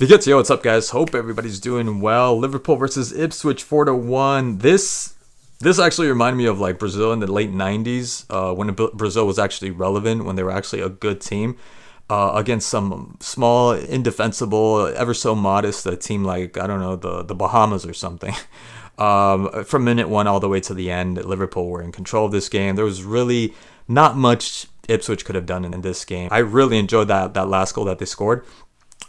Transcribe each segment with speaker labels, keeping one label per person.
Speaker 1: Yo, what's up, guys? Hope everybody's doing well. Liverpool versus Ipswich, 4-1. This actually reminded me of like Brazil in the late 90s, when Brazil was actually relevant, when they were actually a good team, against some small, indefensible, ever so modest team like, I don't know, the Bahamas or something. From minute one all the way to the end, Liverpool were in control of this game. There was really not much Ipswich could have done in this game. I really enjoyed that last goal that they scored.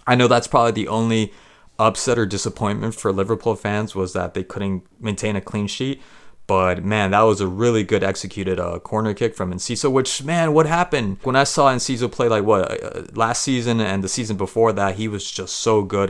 Speaker 1: I know that's probably the only upset or disappointment for Liverpool fans, was that they couldn't maintain a clean sheet. But man, that was a really good executed corner kick from Enciso, which, man, what happened? When I saw Enciso play last season and the season before that, he was just so good.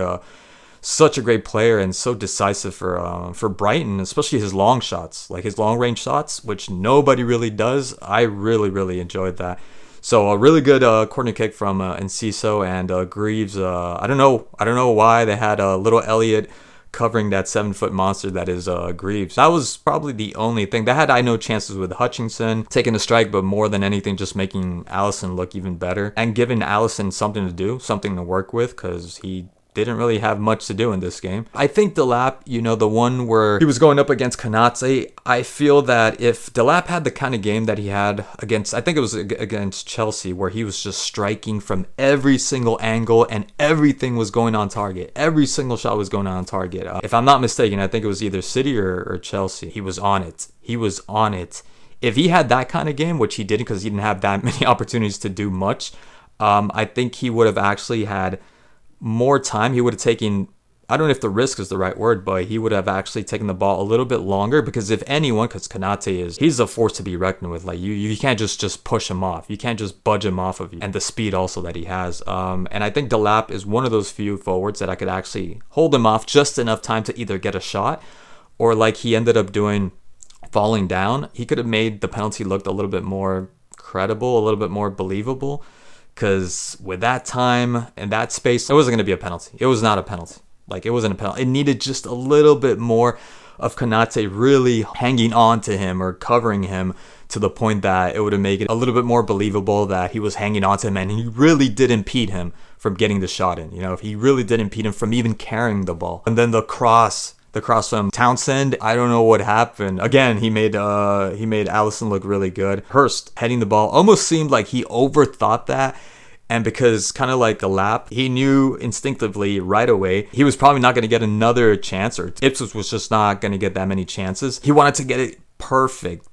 Speaker 1: Such a great player and so decisive for Brighton, especially his long shots, like his long range shots, which nobody really does. I really enjoyed that. So a really good corner kick from Enciso and Greaves. I don't know why they had little Elliot covering that 7-foot monster that is Greaves. That was probably the only thing. They had no chances with Hutchinson taking a strike, but more than anything, just making Alisson look even better and giving Alisson something to do, something to work with, because he didn't really have much to do in this game. I think Delap, the one where he was going up against Konate, I feel that if Delap had the kind of game that he had against, I think it was against Chelsea, where he was just striking from every single angle and everything was going on target. Every single shot was going on target. If I'm not mistaken, I think it was either City or Chelsea. He was on it. If he had that kind of game, which he didn't because he didn't have that many opportunities to do much, I think he would have actually had more time. He would have taken, I don't know if the risk is the right word, but he would have actually taken the ball a little bit longer, because if anyone, because Konate he's a force to be reckoned with. Like you can't just push him off. You can't just budge him off of you. And the speed also that he has. And I think Delap is one of those few forwards that I could actually hold him off just enough time to either get a shot, or like he ended up doing, falling down. He could have made the penalty look a little bit more credible, a little bit more believable. Because with that time and that space, it wasn't going to be a penalty. It was not a penalty. Like, it wasn't a penalty. It needed just a little bit more of Konate really hanging on to him or covering him to the point that it would have made it a little bit more believable that he was hanging on to him and he really did impede him from getting the shot in. If he really did impede him from even carrying the ball. And then the cross from Townsend, I don't know what happened. Again, he made Alisson look really good. Hurst heading the ball almost seemed like he overthought that. And because kind of like the lap, he knew instinctively right away he was probably not going to get another chance, or Ipswich was just not going to get that many chances. He wanted to get it perfect,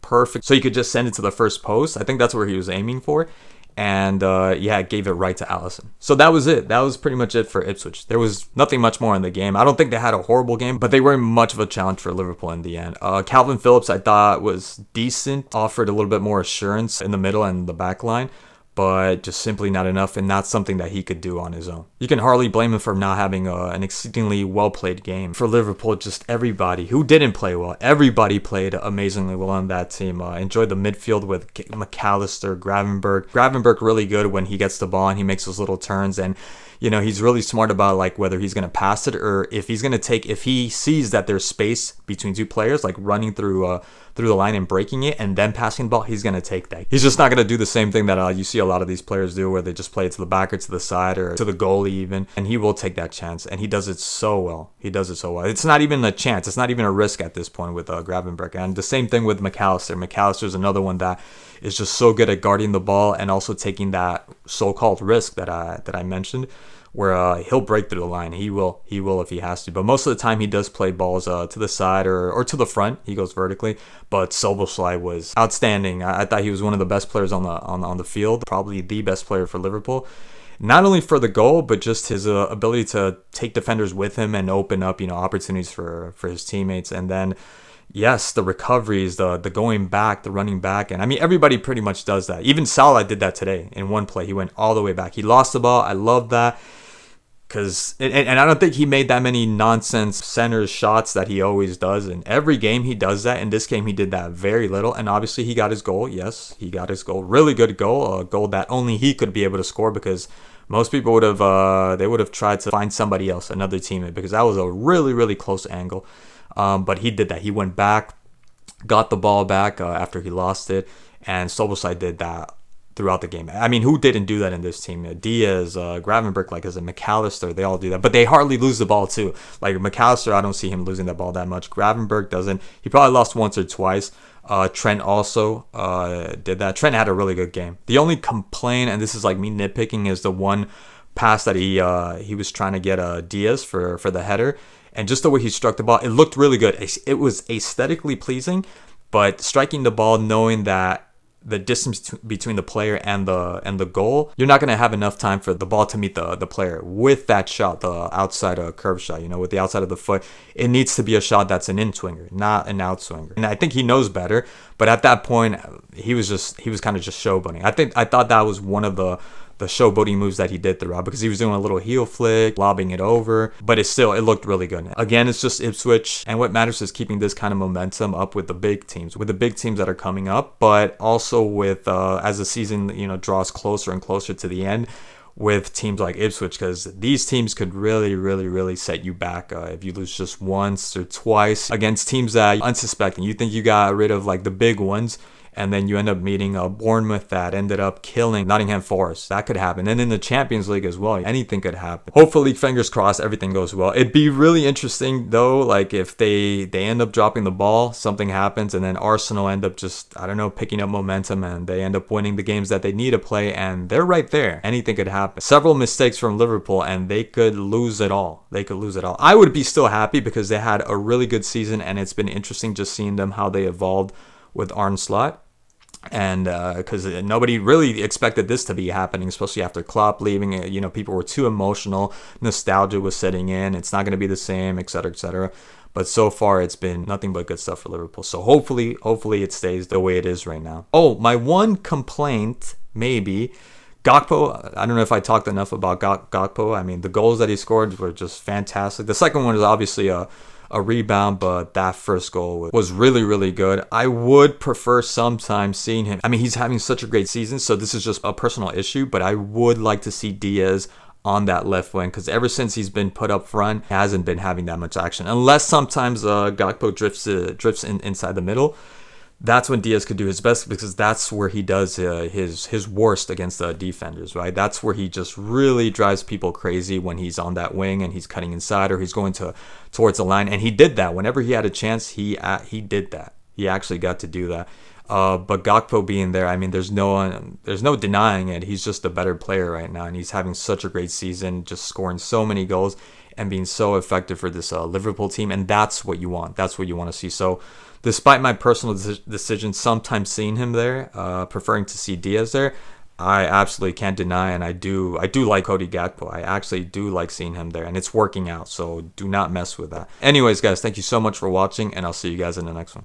Speaker 1: so he could just send it to the first post. I think that's where he was aiming for. And gave it right to Alisson. So that was it. That was pretty much it for Ipswich. There was nothing much more in the game. I don't think they had a horrible game, but they weren't much of a challenge for Liverpool in the end. Calvin Phillips, I thought, was decent. Offered a little bit more assurance in the middle and the back line, but just simply not enough, and not something that he could do on his own. You can hardly blame him for not having an exceedingly well-played game. For Liverpool, just everybody who didn't play well, everybody played amazingly well on that team. Enjoyed the midfield with McAllister, Gravenberg really good when he gets the ball and he makes those little turns, and he's really smart about like whether he's going to pass it or if he sees that there's space between two players, like running through the line and breaking it and then passing the ball, he's going to take that. He's just not going to do the same thing that you see a lot of these players do, where they just play it to the back or to the side or to the goalie even, and he will take that chance, and he does it so well. It's not even a chance. It's not even a risk at this point with Gravenberg. And the same thing with McAllister. McAllister's another one that is just so good at guarding the ball and also taking that so-called risk that I mentioned, where he'll break through the line. He will if he has to. But most of the time he does play balls to the side or to the front. He goes vertically. But Szoboszlai was outstanding. I thought he was one of the best players on the field, probably the best player for Liverpool. Not only for the goal, but just his ability to take defenders with him and open up opportunities for his teammates. And then, yes, the recoveries, the going back, the running back. And I mean, everybody pretty much does that. Even Salah did that today in one play. He went all the way back. He lost the ball. I love that. And I don't think he made that many nonsense center shots that he always does. In every game he does that. In this game he did that very little. And obviously he got his goal. Yes, he got his goal. Really good goal. A goal that only he could be able to score, because most people would have tried to find somebody else, another teammate, because that was a really close angle. But he did that. He went back, got the ball back after he lost it, and Szoboszlai did that throughout the game. I mean, who didn't do that in this team? Diaz, Gravenberch, like as a McAllister, they all do that. But they hardly lose the ball too. Like McAllister, I don't see him losing that ball that much. Gravenberch doesn't. He probably lost once or twice. Trent also did that. Trent had a really good game. The only complaint, and this is like me nitpicking, is the one pass that he was trying to get Diaz for the header. And just the way he struck the ball, it looked really good. It was aesthetically pleasing, but striking the ball knowing that the distance between the player and the goal, you're not going to have enough time for the ball to meet the player. With that shot, the outside curve shot, with the outside of the foot, it needs to be a shot that's an in-swinger, not an out-swinger. And I think he knows better, but at that point, he was kind of just showboating. I thought that was one of the showboating moves that he did throughout, because he was doing a little heel flick, lobbing it over, but it looked really good. Again, it's just Ipswich, and what matters is keeping this kind of momentum up with the big teams that are coming up, but also with as the season draws closer and closer to the end, with teams like Ipswich, because these teams could really, really, really set you back if you lose just once or twice against teams that unsuspecting. You think you got rid of like the big ones, and then you end up meeting a Bournemouth that ended up killing Nottingham Forest. That could happen. And in the Champions League as well, anything could happen. Hopefully, fingers crossed, everything goes well. It'd be really interesting, though, like if they end up dropping the ball, something happens, and then Arsenal end up just, I don't know, picking up momentum, and they end up winning the games that they need to play, and they're right there. Anything could happen. Several mistakes from Liverpool, and they could lose it all. I would be still happy because they had a really good season, and it's been interesting just seeing them, how they evolved with Arne Slot. And because nobody really expected this to be happening, especially after Klopp leaving. People were too emotional. Nostalgia was setting in. It's not going to be the same, etc., etc. But so far, it's been nothing but good stuff for Liverpool. So hopefully it stays the way it is right now. Oh, my one complaint, maybe, Gakpo. I don't know if I talked enough about Gakpo. I mean, the goals that he scored were just fantastic. The second one is obviously a rebound, but that first goal was really, really good. I would prefer sometimes seeing him. I mean, he's having such a great season, so this is just a personal issue, but I would like to see Diaz on that left wing, because ever since he's been put up front, he hasn't been having that much action. Unless sometimes Gakpo drifts inside the middle. That's when Diaz could do his best, because that's where he does his worst against the defenders, right? That's where he just really drives people crazy, when he's on that wing and he's cutting inside, or he's going towards the line. And he did that whenever he had a chance. He did that. He actually got to do that. But Gakpo being there, I mean, there's no denying it. He's just a better player right now, and he's having such a great season, just scoring so many goals and being so effective for this Liverpool team. And that's what you want. That's what you want to see. So, despite my personal decision, sometimes seeing him there, preferring to see Diaz there, I absolutely can't deny, and I do like Cody Gakpo. I actually do like seeing him there, and it's working out. So do not mess with that. Anyways, guys, thank you so much for watching, and I'll see you guys in the next one.